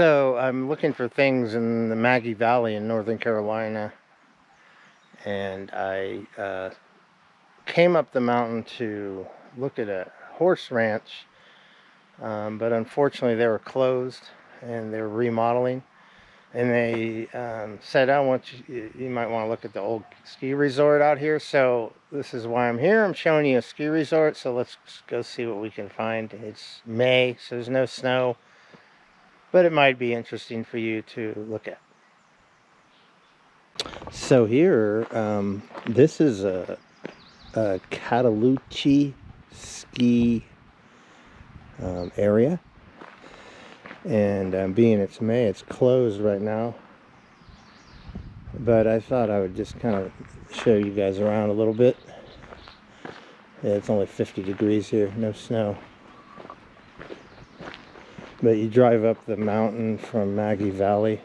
So I'm looking for things in the Maggie Valley in Northern Carolina, and I came up the mountain to look at a horse ranch, but unfortunately they were closed and they were remodeling. And they said, "I want you might want to look at the old ski resort out here." So this is why I'm here. I'm showing you a ski resort. So let's go see what we can find. It's May, so there's no snow, but it might be interesting for you to look at. So here, this is a Cataloochee ski area, and being it's May, it's closed right now. But I thought I would just kind of show you guys around a little bit. Yeah, it's only 50 degrees here, no snow. But you drive up the mountain from Maggie Valley,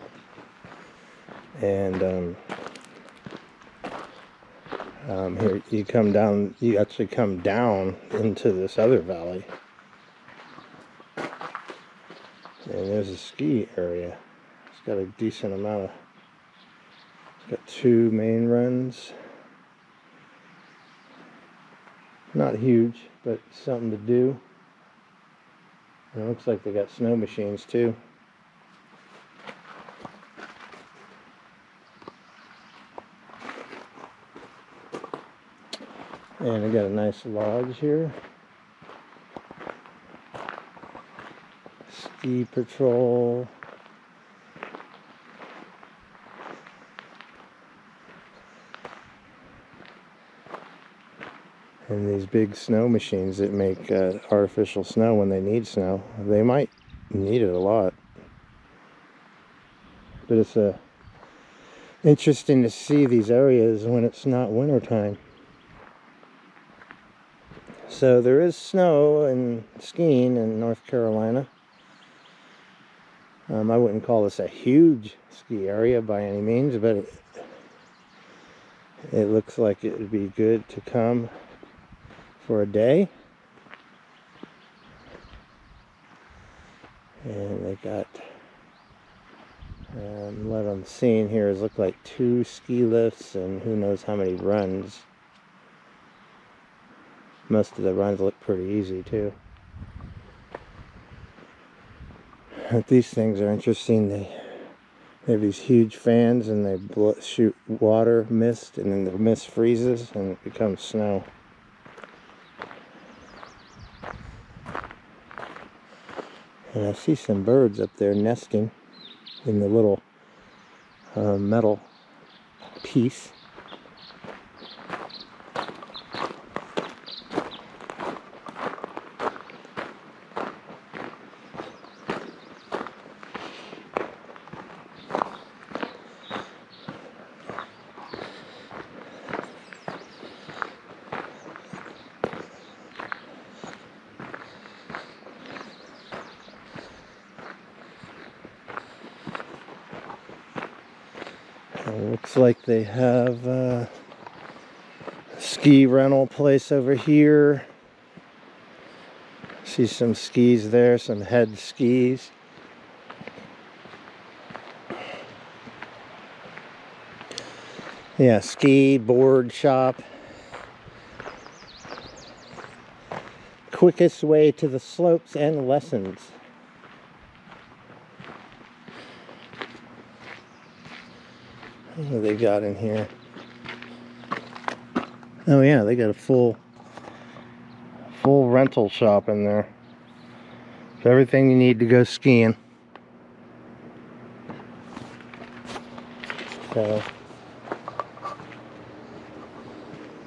and here you come down, you actually come down into this other valley. And there's a ski area. It's got a decent amount of, it's got 2 main runs. Not huge, but something to do. And it looks like they got snow machines too. And I got a nice lodge here. Ski patrol. And these big snow machines that make artificial snow when they need snow. They might need it a lot. But it's interesting to see these areas when it's not wintertime. So there is snow and skiing in North Carolina. I wouldn't call this a huge ski area by any means, but it looks like it would be good to come for a day. And they got what I'm seeing here is look like 2 ski lifts and who knows how many runs. Most of the runs look pretty easy too. But these things are interesting. They have these huge fans and they shoot water, mist, and then the mist freezes and it becomes snow. And I see some birds up there nesting in the little metal piece. It looks like they have a ski rental place over here. See some skis there, some head skis. Yeah, ski board shop. Quickest way to the slopes and lessons. What do they got in here? Oh yeah, they got a full rental shop in there. So everything you need to go skiing. So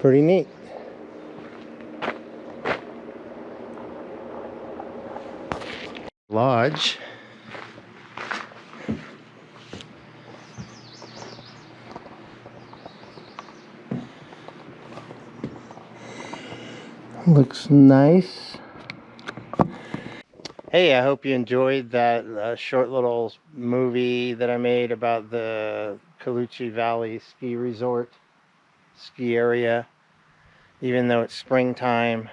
pretty neat. Lodge. Looks nice. Hey, I hope you enjoyed that short little movie that I made about the Cataloochee Valley ski resort, ski area. Even though it's springtime,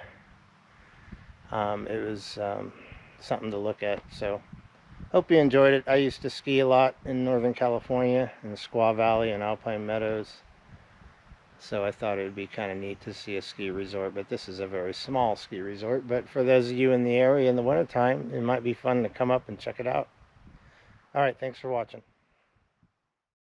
it was something to look at. So Hope you enjoyed it. I used to ski a lot in Northern California, in the Squaw Valley and Alpine Meadows. So I thought it would be kind of neat to see a ski resort, but this is a very small ski resort. But for those of you in the area in the wintertime, it might be fun to come up and check it out. All right, thanks for watching.